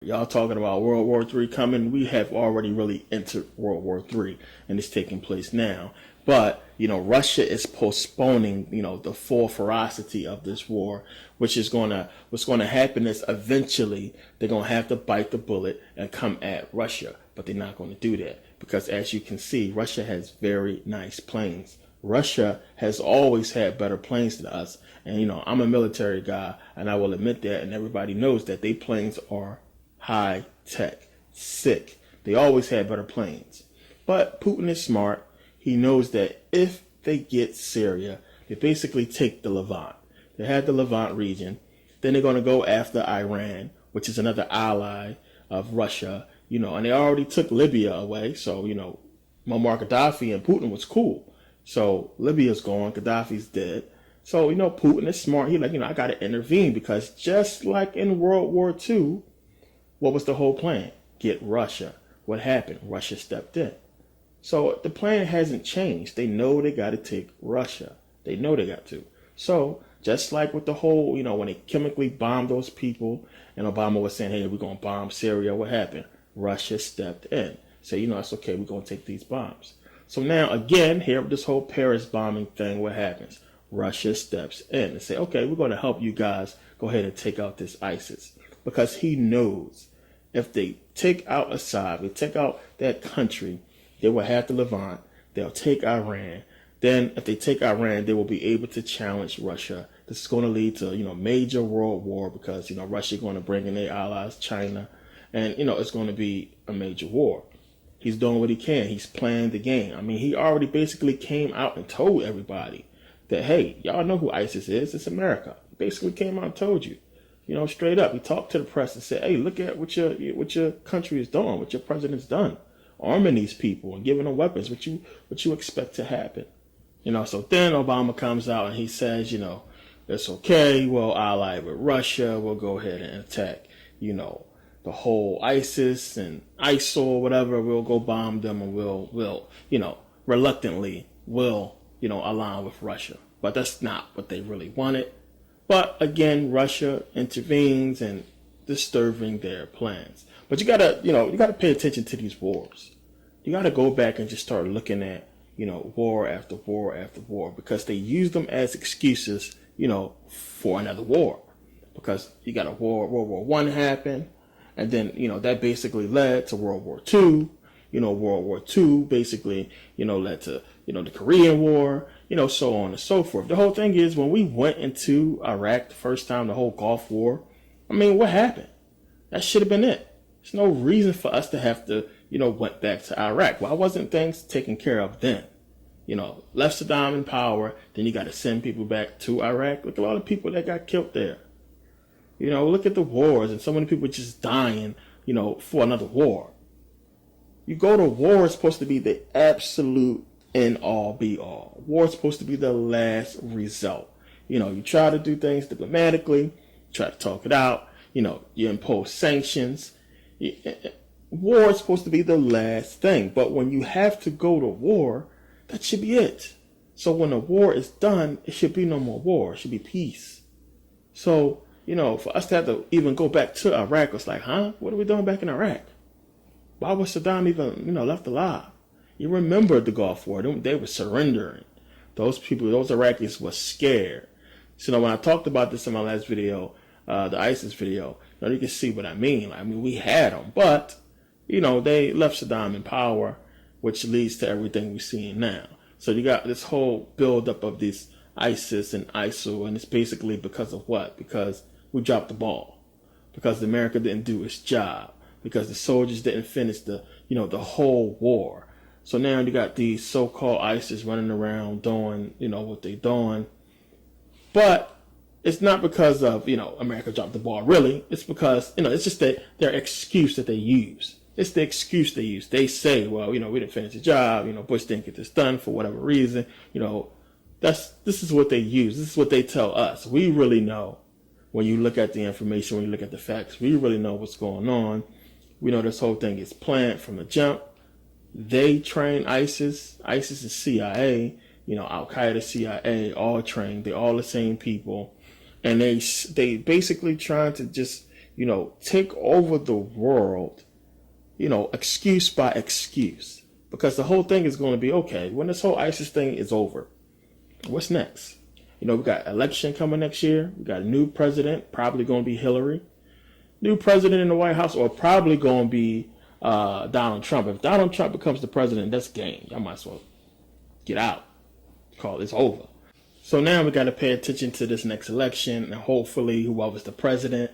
Y'all talking about World War III coming. We have already really entered World War III, and it's taking place now. But, Russia is postponing, the full ferocity of this war, what's going to happen is eventually they're going to have to bite the bullet and come at Russia. But they're not going to do that because, as you can see, Russia has very nice planes. Russia has always had better planes than us. And, I'm a military guy, and I will admit that, and everybody knows that they planes are high tech, sick. They always had better planes. But Putin is smart. He knows that if they get Syria, they basically take the Levant. They had the Levant region. Then they're going to go after Iran, which is another ally of Russia, and they already took Libya away. So, Muammar Gaddafi and Putin was cool. So Libya's gone. Gaddafi's dead. So, Putin is smart. He's like, I got to intervene because just like in World War II, what was the whole plan? Get Russia. What happened? Russia stepped in. So the plan hasn't changed. They know they got to take Russia. They know they got to. So just like with the whole, when they chemically bombed those people and Obama was saying, hey, we're going to bomb Syria, what happened? Russia stepped in. Say, it's okay. We're going to take these bombs. So now, again, here with this whole Paris bombing thing, what happens? Russia steps in and say, okay, we're going to help you guys go ahead and take out this ISIS. Because he knows if they take out Assad, they take out that country, they will have the Levant, they'll take Iran. Then if they take Iran, they will be able to challenge Russia. This is going to lead to, major world war because, Russia is going to bring in their allies, China. And, it's going to be a major war. He's doing what he can. He's playing the game. I mean, he already basically came out and told everybody that, hey, y'all know who ISIS is. It's America. He basically came out and told you, straight up. He talked to the press and said, hey, look at what your country is doing, what your president's done, arming these people and giving them weapons. What you expect to happen? So then Obama comes out and he says, it's okay. We'll ally with Russia. We'll go ahead and attack, the whole ISIS and ISIL, whatever. We'll go bomb them and we'll reluctantly align with Russia. But that's not what they really wanted. But again, Russia intervenes and disturbing their plans. But you gotta pay attention to these wars. You gotta go back and just start looking at, war after war after war, because they use them as excuses, for another war. Because you got World War I happen, and then, that basically led to World War II. World War II basically, led to, the Korean War, so on and so forth. The whole thing is when we went into Iraq the first time, the whole Gulf War, I mean, what happened? That should have been it. There's no reason for us to have to, went back to Iraq. Why wasn't things taken care of then? Left Saddam in power, then you got to send people back to Iraq. Look at all the people that got killed there. Look at the wars and so many people just dying, for another war. You go to war, it's supposed to be the absolute end all be all. War is supposed to be the last result. You try to do things diplomatically, try to talk it out, you impose sanctions. War is supposed to be the last thing. But when you have to go to war, that should be it. So when the war is done, it should be no more war. It should be peace. So, for us to have to even go back to Iraq, it's like, huh? What are we doing back in Iraq? Why was Saddam even, left alive? You remember the Gulf War. They were surrendering. Those Iraqis were scared. So when I talked about this in my last video, the ISIS video, you can see what I mean. We had them, but, they left Saddam in power, which leads to everything we're seeing now. So you got this whole buildup of this ISIS and ISIL, and it's basically because of what? Because we dropped the ball. Because America didn't do its job. Because the soldiers didn't finish the whole war. So now you got these so-called ISIS running around doing, what they're doing. But it's not because of, America dropped the ball, really. It's because, it's just their excuse that they use. It's the excuse they use. They say, well, we didn't finish the job. Bush didn't get this done for whatever reason. This is what they use. This is what they tell us. We really know when you look at the information, when you look at the facts, we really know what's going on. We know this whole thing is planned from the jump. They train ISIS. ISIS is CIA. Al-Qaeda, CIA, all trained. They're all the same people. And they basically trying to just, take over the world, excuse by excuse. Because the whole thing is going to be, okay, when this whole ISIS thing is over, what's next? We got election coming next year. We got a new president, probably going to be Hillary. New president in the White House, or probably going to be Donald Trump. If Donald Trump becomes the president, that's game. Y'all might as well get out. Call this over. So now we got to pay attention to this next election, and hopefully whoever's the president,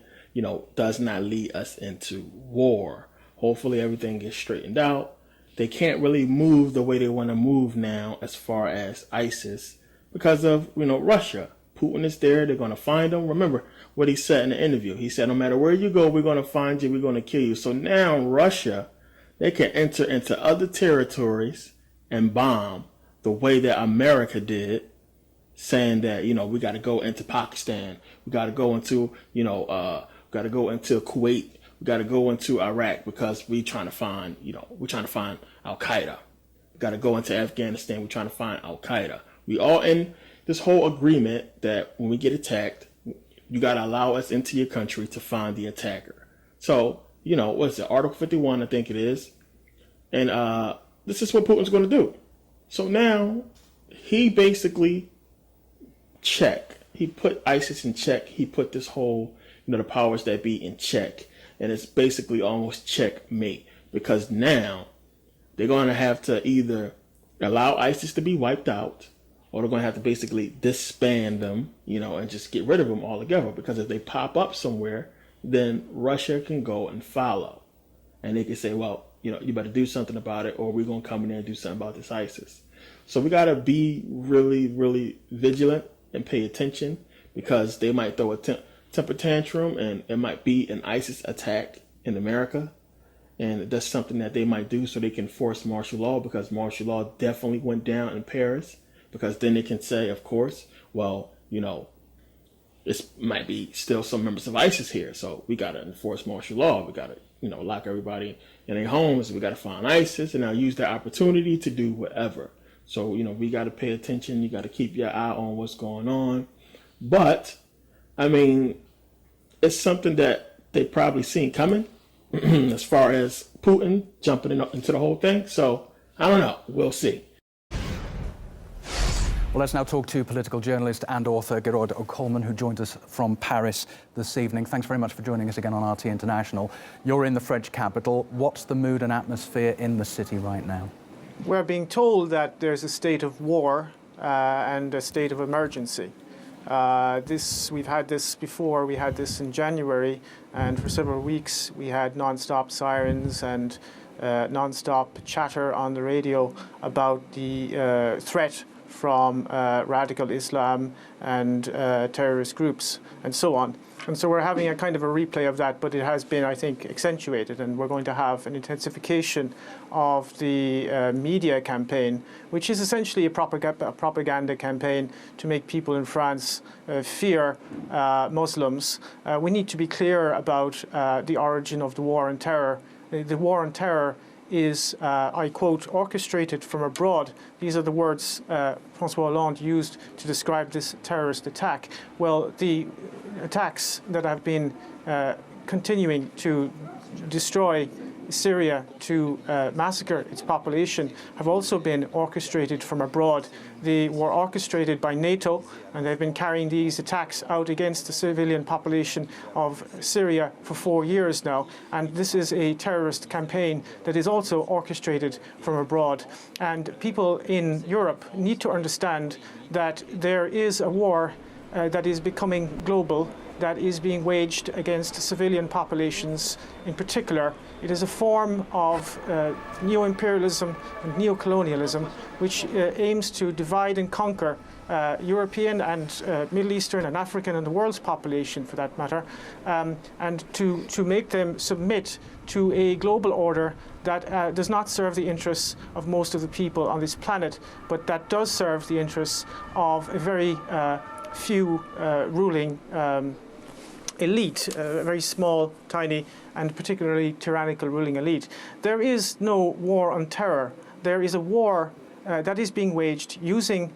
does not lead us into war. Hopefully everything gets straightened out. They can't really move the way they want to move now as far as ISIS because of, Russia. Putin is there. They're going to find him. Remember what he said in the interview. He said, no matter where you go, we're going to find you. We're going to kill you. So now Russia, they can enter into other territories and bomb the way that America did, saying that, we got to go into Pakistan. We got to go into, got to go into Kuwait. We got to go into Iraq because we're trying to find, Al Qaeda. We got to go into Afghanistan. We're trying to find Al Qaeda. We all in this whole agreement that when we get attacked, you got to allow us into your country to find the attacker. So, what's it? Article 51, I think it is. And this is what Putin's going to do. So now he basically he put ISIS in check. He put this whole, the powers that be in check. And it's basically almost checkmate because now they're going to have to either allow ISIS to be wiped out, or they're going to have to basically disband them, and just get rid of them altogether. Because if they pop up somewhere, then Russia can go and follow. And they can say, well, you better do something about it, or we're going to come in there and do something about this ISIS. So we got to be really, really vigilant and pay attention, because they might throw a temper tantrum and it might be an ISIS attack in America. And that's something that they might do so they can force martial law, because martial law definitely went down in Paris. Because then they can say, of course, well, this might be still some members of ISIS here. So we got to enforce martial law. We got to, lock everybody in their homes. We got to find ISIS, and now use that opportunity to do whatever. So, we got to pay attention. You got to keep your eye on what's going on. But, it's something that they probably seen coming as far as Putin jumping into the whole thing. So, I don't know. We'll see. Well, let's now talk to political journalist and author Gerard O'Coleman, who joined us from Paris this evening. Thanks very much for joining us again on RT International. You're in the French capital. What's the mood and atmosphere in the city right now? We're being told that there's a state of war and a state of emergency. We've had this before. We had this in January, and for several weeks we had non-stop sirens and non-stop chatter on the radio about the threat from radical Islam and terrorist groups and so on. And so we're having a kind of a replay of that, but it has been, I think, accentuated, and we're going to have an intensification of the media campaign, which is essentially a propaganda campaign to make people in France fear Muslims. We need to be clear about the origin of the war on terror. The war on terror is, I quote, orchestrated from abroad. These are the words François Hollande used to describe this terrorist attack. Well, the attacks that have been continuing to destroy Syria, to massacre its population, have also been orchestrated from abroad. They were orchestrated by NATO, and they've been carrying these attacks out against the civilian population of Syria for 4 years now. And this is a terrorist campaign that is also orchestrated from abroad. And people in Europe need to understand that there is a war that is becoming global, that is being waged against civilian populations in particular. It is a form of neo-imperialism and neo-colonialism which aims to divide and conquer European and Middle Eastern and African and the world's population, for that matter, and to make them submit to a global order that does not serve the interests of most of the people on this planet, but that does serve the interests of a very few ruling elite, a very small, tiny, and particularly tyrannical ruling elite. There is no war on terror. There is a war that is being waged using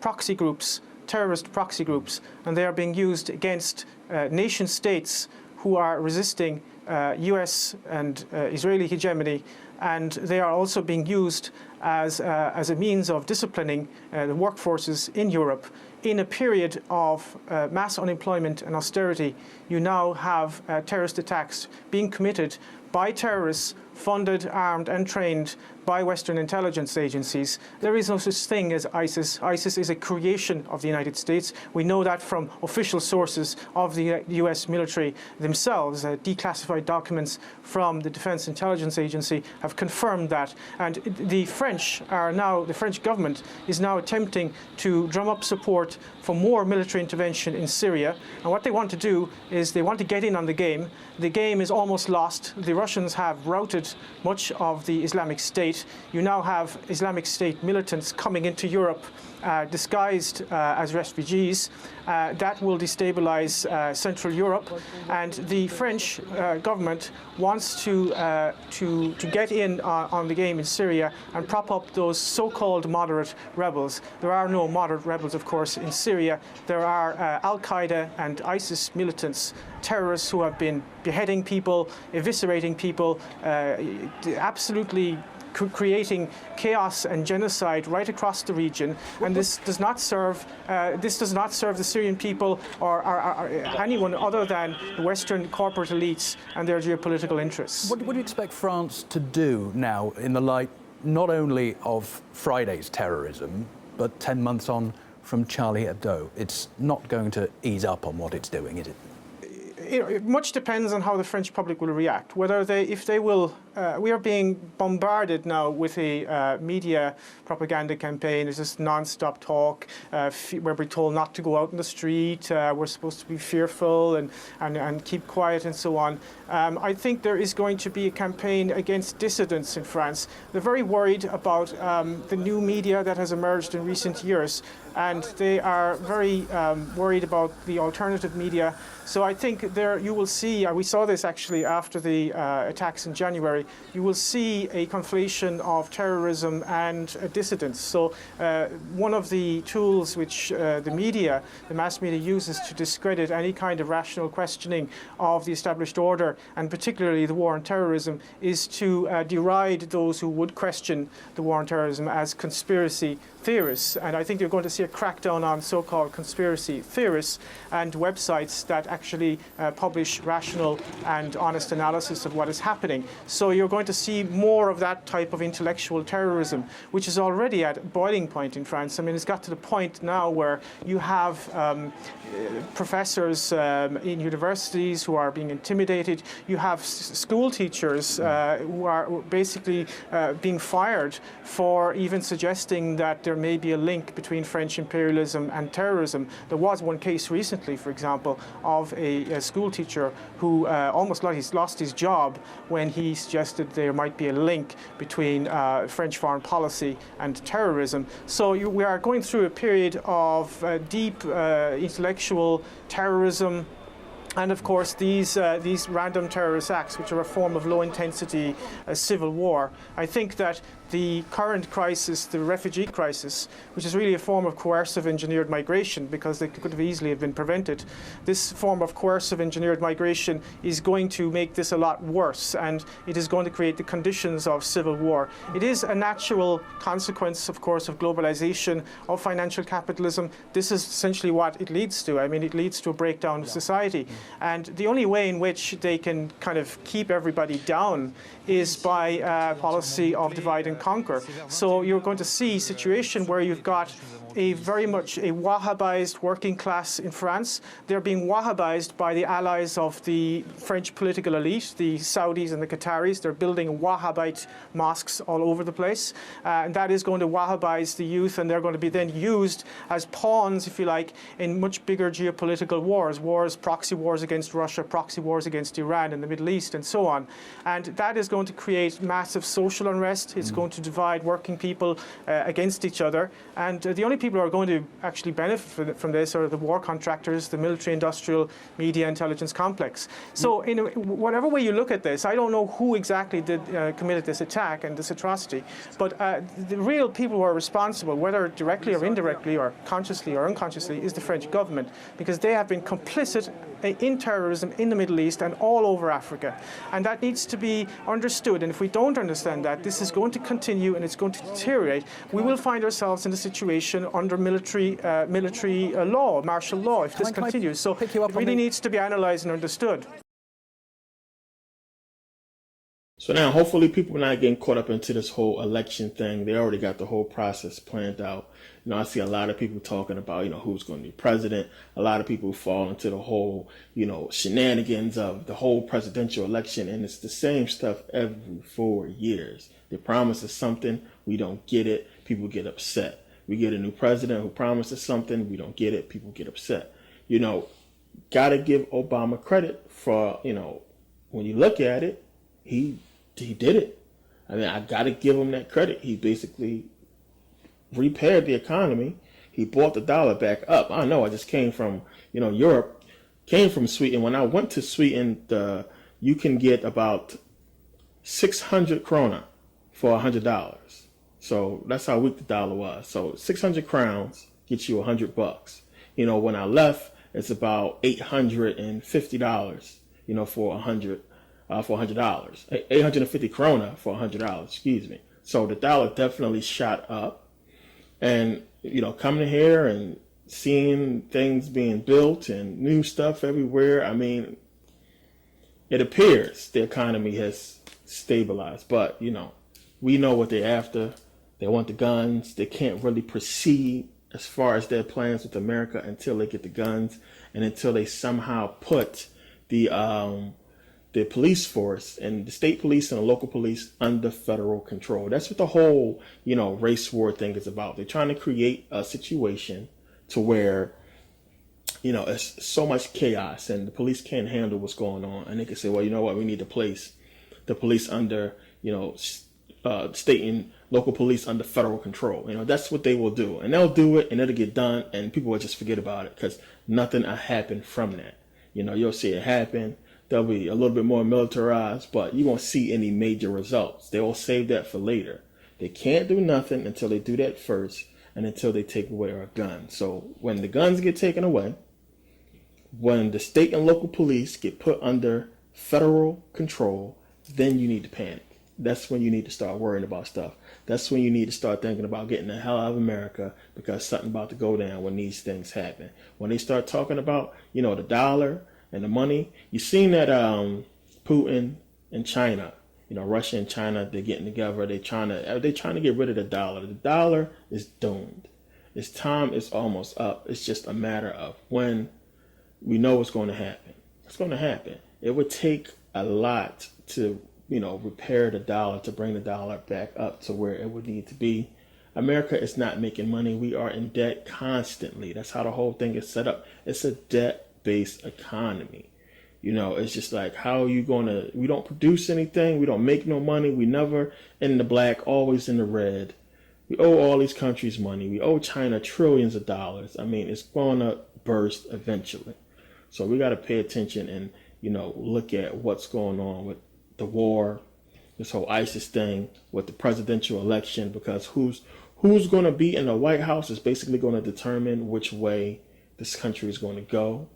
proxy groups, terrorist proxy groups, and they are being used against nation states who are resisting US and Israeli hegemony, and they are also being used as a means of disciplining the workforces in Europe. In a period of mass unemployment and austerity, you now have terrorist attacks being committed by terrorists funded, armed and trained by Western intelligence agencies. There is no such thing as ISIS. ISIS is a creation of the United States. We know that from official sources of the US military themselves. Declassified documents from the Defense Intelligence Agency have confirmed that. And the French government is now attempting to drum up support for more military intervention in Syria. And what they want to do is they want to get in on the game. The game is almost lost. The Russians have routed much of the Islamic State. You now have Islamic State militants coming into Europe disguised as refugees. That will destabilize Central Europe, and the French government wants to get in on the game in Syria and prop up those so-called moderate rebels. There are no moderate rebels, of course, in Syria. There are Al-Qaeda and ISIS militants, terrorists who have been beheading people, eviscerating people, absolutely creating chaos and genocide right across the region, and this does not serve the Syrian people or anyone other than the Western corporate elites and their geopolitical interests. What do you expect France to do now in the light not only of Friday's terrorism, but 10 months on from Charlie Hebdo? It's not going to ease up on what it's doing, is it? Much depends on how the French public will react. We are being bombarded now with a media propaganda campaign. There's this non-stop talk where we're told not to go out in the street. We're supposed to be fearful and keep quiet and so on. I think there is going to be a campaign against dissidents in France. They're very worried about the new media that has emerged in recent years, and they are very worried about the alternative media. So I think there you will see, we saw this actually after the attacks in January, you will see a conflation of terrorism and dissidents. So one of the tools which the mass media uses to discredit any kind of rational questioning of the established order, and particularly the war on terrorism, is to deride those who would question the war on terrorism as conspiracy theorists. And I think you're going to see a crackdown on so-called conspiracy theorists and websites that actually publish rational and honest analysis of what is happening. So you're going to see more of that type of intellectual terrorism, which is already at a boiling point in France. I mean, it's got to the point now where you have professors in universities who are being intimidated. You have school teachers who are basically being fired for even suggesting that there may be a link between French imperialism and terrorism. There was one case recently, for example, of a school teacher who almost lost his job when he suggested there might be a link between French foreign policy and terrorism. So we are going through a period of deep intellectual terrorism. And of course, these random terrorist acts, which are a form of low-intensity civil war. I think that the current crisis, the refugee crisis, which is really a form of coercive engineered migration, because they could have easily been prevented, this form of coercive engineered migration is going to make this a lot worse, and it is going to create the conditions of civil war. It is a natural consequence, of course, of globalization, of financial capitalism. This is essentially what it leads to. I mean, it leads to a breakdown of society. And the only way in which they can kind of keep everybody down is by a policy of divide and conquer. So you're going to see a situation where you've got very much a Wahhabized working class in France. They're being Wahhabized by the allies of the French political elite, the Saudis and the Qataris. They're building Wahhabite mosques all over the place. And that is going to Wahhabize the youth, and they're going to be then used as pawns, if you like, in much bigger geopolitical wars, proxy wars against Russia, proxy wars against Iran in the Middle East, and so on. And that is going to create massive social unrest. It's going to divide working people against each other. And the only people who are going to actually benefit from this are the war contractors, the military-industrial media intelligence complex. So in whatever way you look at this, I don't know who exactly committed this attack and this atrocity, but the real people who are responsible, whether directly or indirectly or consciously or unconsciously, is the French government, because they have been complicit in terrorism in the Middle East and all over Africa. And that needs to be understood. And if we don't understand that, this is going to continue and it's going to deteriorate. We will find ourselves in a situation under military law, martial law, if this continues. So it really needs to be analysed and understood. So now, hopefully, people are not getting caught up into this whole election thing. They already got the whole process planned out. I see a lot of people talking about, who's going to be president. A lot of people fall into the whole, shenanigans of the whole presidential election. And it's the same stuff every 4 years. They promise us something. We don't get it. People get upset. We get a new president who promises something. We don't get it. People get upset. Got to give Obama credit for, when you look at it, he did it. I mean, I got to give him that credit. He basically repaired the economy. He brought the dollar back up. I know I just came from, Europe, came from Sweden. When I went to Sweden, you can get about 600 krona for $100. So that's how weak the dollar was. So 600 crowns gets you $100. When I left, it's about $850, for $100. For $100, 850 krona for $100, excuse me. So the dollar definitely shot up, and coming here and seeing things being built and new stuff everywhere. I mean, it appears the economy has stabilized, but we know what they're after. They want the guns. They can't really proceed as far as their plans with America until they get the guns and until they somehow put the police force and the state police and the local police under federal control. That's what the whole, race war thing is about. They're trying to create a situation to where, it's so much chaos and the police can't handle what's going on. And they can say, well, you know what? We need to place the police under, state and local police under federal control. That's what they will do. And they'll do it and it'll get done and people will just forget about it because nothing will happen from that. You'll see it happen. They'll be a little bit more militarized, but you won't see any major results. They will save that for later. They can't do nothing until they do that first and until they take away our guns. So when the guns get taken away, when the state and local police get put under federal control, then you need to panic. That's when you need to start worrying about stuff. That's when you need to start thinking about getting the hell out of America because something's about to go down when these things happen. When they start talking about, the dollar and the money, you've seen that Putin and China, Russia and China, they're getting together. They're trying to get rid of the dollar. The dollar is doomed. Its time is almost up. It's just a matter of when. We know what's going to happen. It's going to happen. It would take a lot to, repair the dollar, to bring the dollar back up to where it would need to be. America is not making money. We are in debt constantly. That's how the whole thing is set up. It's a debt-based economy. It's just like, how are you going to, we don't produce anything. We don't make no money. We never in the black, always in the red. We owe all these countries money. We owe China trillions of dollars. I mean, it's going to burst eventually. So we got to pay attention and, look at what's going on with the war, this whole ISIS thing, with the presidential election, because who's going to be in the White House is basically going to determine which way this country is going to go.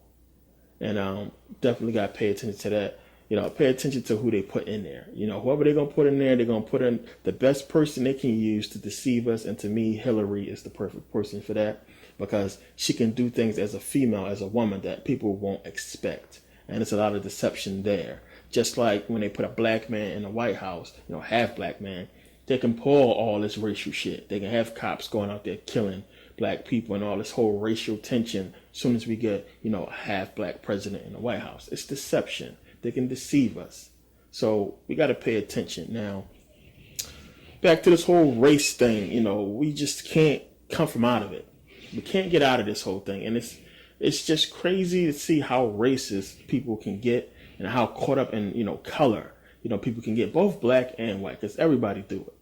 And definitely got to pay attention to that. Pay attention to who they put in there. Whoever they're going to put in there, they're going to put in the best person they can use to deceive us. And to me, Hillary is the perfect person for that because she can do things as a female, as a woman that people won't expect. And there's a lot of deception there. Just like when they put a black man in the White House, half black man, they can pull all this racial shit. They can have cops going out there killing black people and all this whole racial tension as soon as we get, a half black president in the White House. It's deception. They can deceive us. So we got to pay attention. Now, back to this whole race thing, we just can't come from out of it. We can't get out of this whole thing. And it's just crazy to see how racist people can get and how caught up in, color, people can get, both black and white, because everybody do it.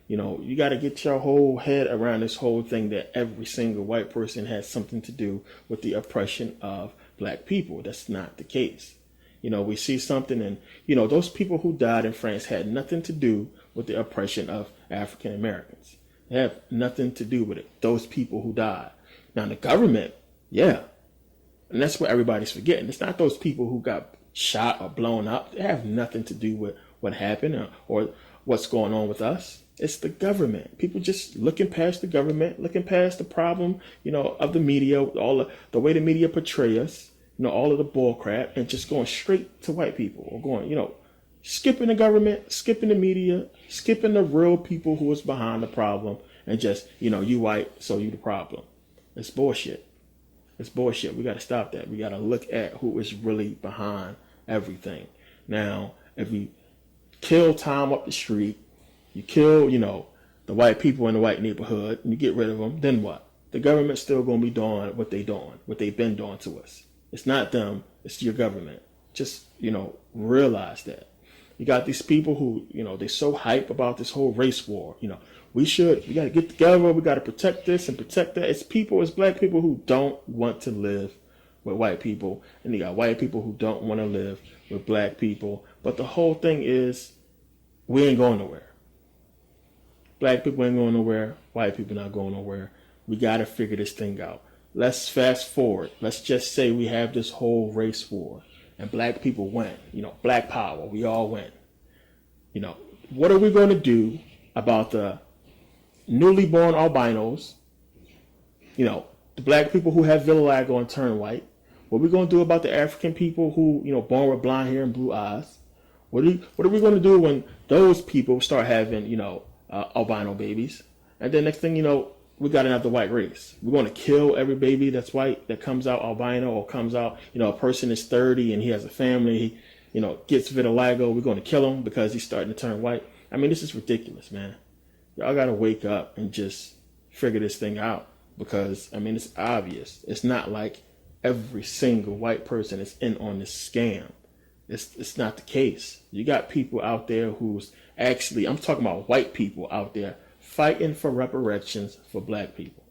You got to get your whole head around this whole thing that every single white person has something to do with the oppression of black people. That's not the case. We see something and, those people who died in France had nothing to do with the oppression of African Americans. They have nothing to do with it. Those people who died. Now, the government, yeah, And that's what everybody's forgetting. It's not those people who got shot or blown up. They have nothing to do with what happened or what's going on with us. It's the government. People just looking past the government, looking past the problem, of the media, all the way the media portray us, all of the bull crap, and just going straight to white people, or going, skipping the government, skipping the media, skipping the real people who is behind the problem, and just, you white, so you the problem. It's bullshit. It's bullshit. We got to stop that. We got to look at who is really behind everything. Now, if we kill Tom up the street, you kill, the white people in the white neighborhood, and you get rid of them, then what? The government's still going to be doing what they've been doing to us. It's not them, it's your government. Just, realize that. You got these people who, they're so hype about this whole race war. We got to get together, we got to protect this and protect that. It's black people who don't want to live with white people, and you got white people who don't want to live with black people. But the whole thing is, we ain't going nowhere. Black people ain't going nowhere. White people not going nowhere. We got to figure this thing out. Let's fast forward. Let's just say we have this whole race war and black people win. Black power. We all win. What are we going to do about the newly born albinos? The black people who have vitiligo and turn white. What are we going to do about the African people who, born with blonde hair and blue eyes? What are we going to do when those people start having, albino babies? And then next thing you know, we got another white race. We're going to kill every baby that's white that comes out albino, or comes out, a person is 30 and he has a family, he, gets vitiligo. We're going to kill him because he's starting to turn white. I mean, this is ridiculous, man. Y'all got to wake up and just figure this thing out, because, it's obvious. It's not like every single white person is in on this scam. It's not the case. You got people out there who's actually, I'm talking about white people out there fighting for reparations for black people.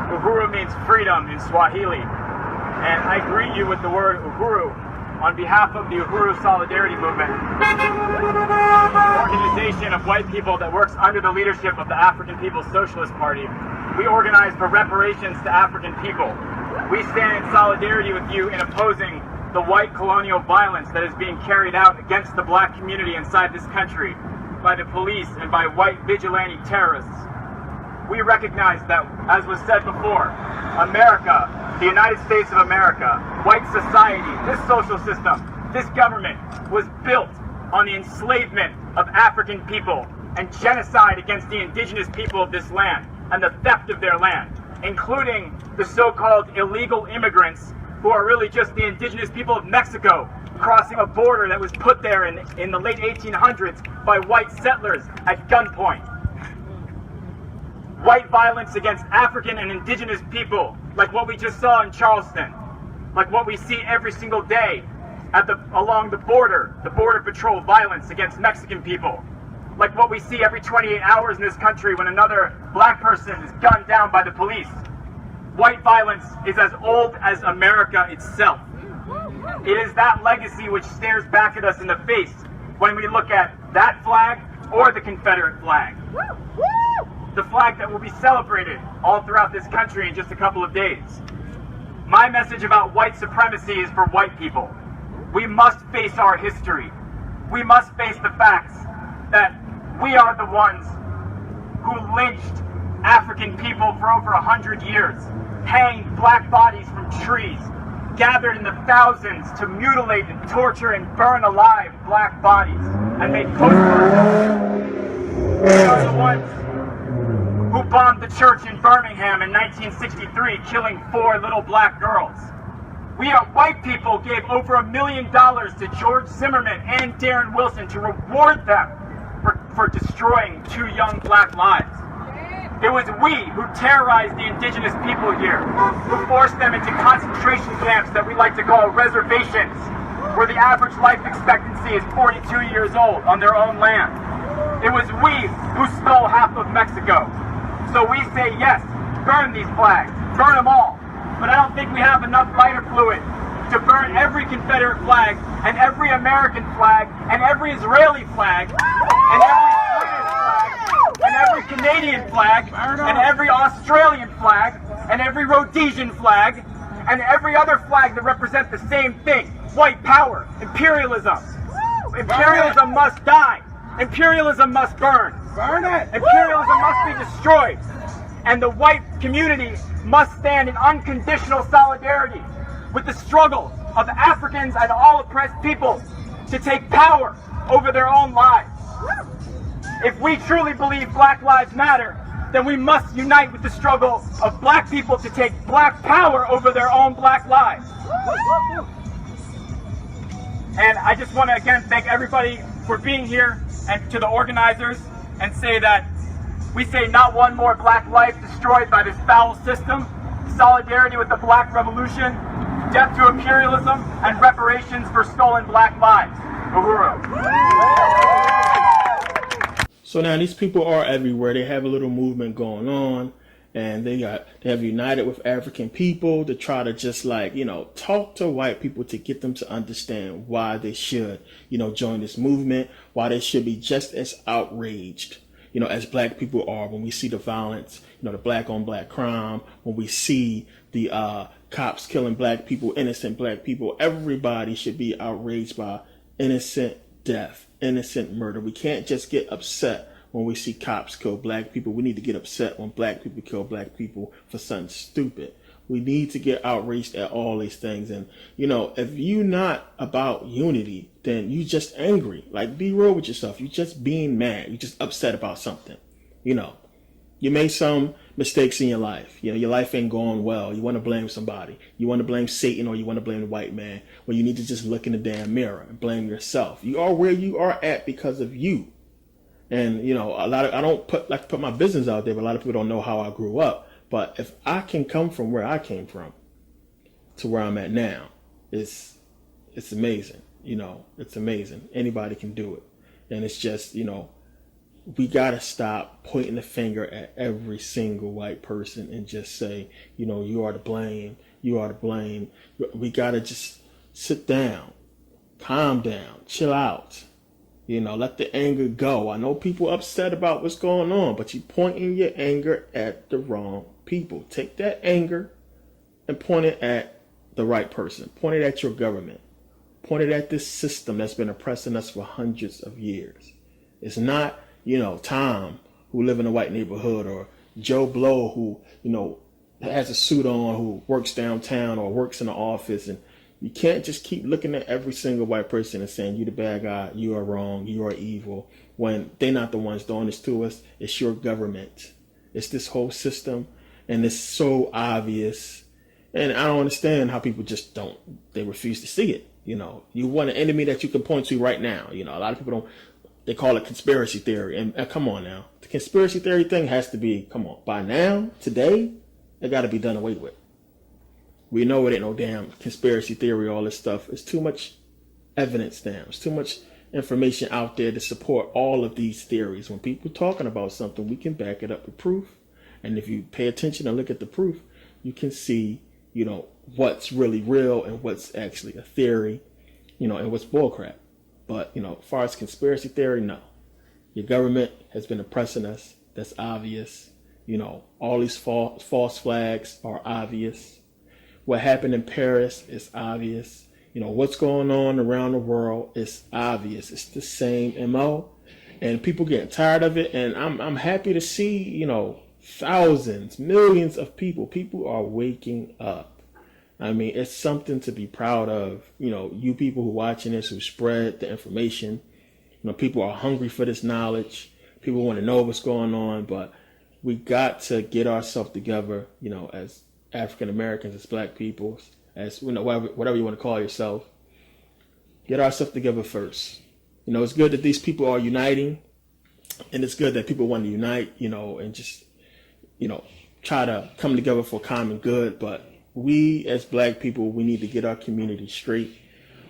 Uhuru means freedom in Swahili, and I greet you with the word Uhuru on behalf of the Uhuru Solidarity Movement, an organization of white people that works under the leadership of the African People's Socialist Party. We organize for reparations to African people. We stand in solidarity with you in opposing the white colonial violence that is being carried out against the black community inside this country by the police and by white vigilante terrorists. We recognize that, as was said before, America, the United States of America, white society, this social system, this government was built on the enslavement of African people and genocide against the indigenous people of this land and the theft of their land, including the so-called illegal immigrants who are really just the indigenous people of Mexico crossing a border that was put there in the late 1800s by white settlers at gunpoint. White violence against African and indigenous people, like what we just saw in Charleston, like what we see every single day along the border patrol violence against Mexican people, like what we see every 28 hours in this country when another black person is gunned down by the police. White violence is as old as America itself. It is that legacy which stares back at us in the face when we look at that flag or the Confederate flag. The flag that will be celebrated all throughout this country in just a couple of days. My message about white supremacy is for white people. We must face our history. We must face the facts that we are the ones who lynched African people for over 100 years, hanged black bodies from trees, gathered in the thousands to mutilate and torture and burn alive black bodies, and made postcards. We are the ones who bombed the church in Birmingham in 1963, killing 4 little black girls. We white people gave over $1 million to George Zimmerman and Darren Wilson to reward them for destroying 2 young black lives. It was we who terrorized the indigenous people here, who forced them into concentration camps that we like to call reservations, where the average life expectancy is 42 years old on their own land. It was we who stole half of Mexico. So we say yes, burn these flags, burn them all. But I don't think we have enough lighter fluid to burn every Confederate flag, and every American flag, and every Israeli flag, and every British flag, and every Canadian flag, and every Australian flag, and every Rhodesian flag, and every other flag that represents the same thing. White power, imperialism. Imperialism must die. Imperialism must burn. Burn it! Imperialism must be destroyed. And the white community must stand in unconditional solidarity with the struggle of Africans and all oppressed peoples to take power over their own lives. If we truly believe Black Lives Matter, then we must unite with the struggle of black people to take black power over their own black lives. And I just want to again thank everybody for being here and to the organizers and say that we say not one more black life destroyed by this foul system, solidarity with the Black Revolution, death to imperialism, and reparations for stolen black lives. Uhuru. So now these people are everywhere. They have a little movement going on, and they have united with African people to try to just talk to white people to get them to understand why they should, join this movement, why they should be just as outraged, as black people are when we see the violence, the black on black crime, when we see the cops killing black people, innocent black people. Everybody should be outraged by innocent death, innocent murder. We can't just get upset when we see cops kill black people. We need to get upset when black people kill black people for something stupid. We need to get outraged at all these things. And, if you're not about unity, then you just angry. Like, be real with yourself. You're just being mad. You're just upset about something. You made some mistakes in your life. Your life ain't going well. You want to blame somebody. You want to blame Satan, or you want to blame the white man. Well, you need to just look in the damn mirror and blame yourself. You are where you are at because of you. And, I don't put my business out there, but a lot of people don't know how I grew up. But if I can come from where I came from to where I'm at now, it's amazing. It's amazing. Anybody can do it. And it's just, we got to stop pointing the finger at every single white person and just say, you are to blame. You are to blame. We got to just sit down, calm down, chill out. Let the anger go. I know people upset about what's going on, but you're pointing your anger at the wrong people. Take that anger and point it at the right person. Point it at your government. Point it at this system that's been oppressing us for hundreds of years. It's not, Tom, who live in a white neighborhood, or Joe Blow, who, has a suit on, who works downtown or works in the office. And you can't just keep looking at every single white person and saying, you the bad guy, you are wrong, you are evil, when they're not the ones doing this to us. It's your government. It's this whole system, and it's so obvious. And I don't understand how people just they refuse to see it. You want an enemy that you can point to right now. A lot of people they call it conspiracy theory. And come on now, the conspiracy theory thing has to be, by now, today, it got to be done away with. We know it ain't no damn conspiracy theory, all this stuff. It's too much evidence now. It's too much information out there to support all of these theories. When people talking about something, we can back it up with proof. And if you pay attention and look at the proof, you can see, what's really real and what's actually a theory, and what's bullcrap. But, as far as conspiracy theory, no. Your government has been oppressing us. That's obvious. All these false flags are obvious. What happened in Paris is obvious. What's going on around the world is obvious. It's the same MO, and people get tired of it. And I'm happy to see, thousands, millions of people are waking up. I mean, it's something to be proud of. You people who are watching this, who spread the information, people are hungry for this knowledge. People want to know what's going on, but we got to get ourselves together, as African Americans, as black people, as whatever you want to call yourself. Get ourselves together first. It's good that these people are uniting, and it's good that people want to unite, and just, try to come together for common good. But we as black people, we need to get our community straight.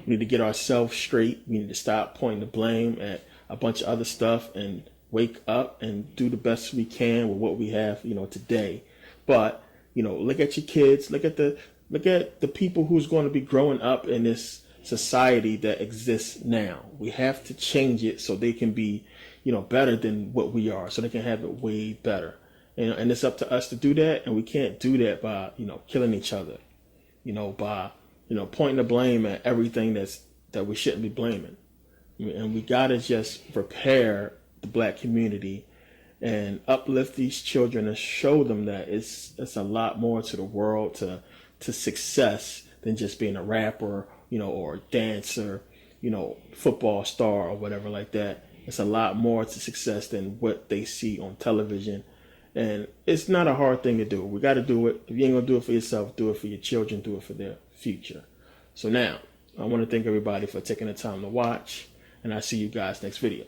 We need to get ourselves straight. We need to stop pointing the blame at a bunch of other stuff and wake up and do the best we can with what we have, today. But, look at your kids, look at the people who's going to be growing up in this society that exists now. We have to change it so they can be, better than what we are, so they can have it way better. And it's up to us to do that, and we can't do that by, killing each other. by, pointing the blame at everything that we shouldn't be blaming. And we got to just prepare the black community and uplift these children and show them that it's a lot more to the world, to success than just being a rapper, or a dancer, football star or whatever like that. It's a lot more to success than what they see on television. And it's not a hard thing to do. We got to do it. If you ain't going to do it for yourself, do it for your children, do it for their future. So now, I want to thank everybody for taking the time to watch, and I'll see you guys next video.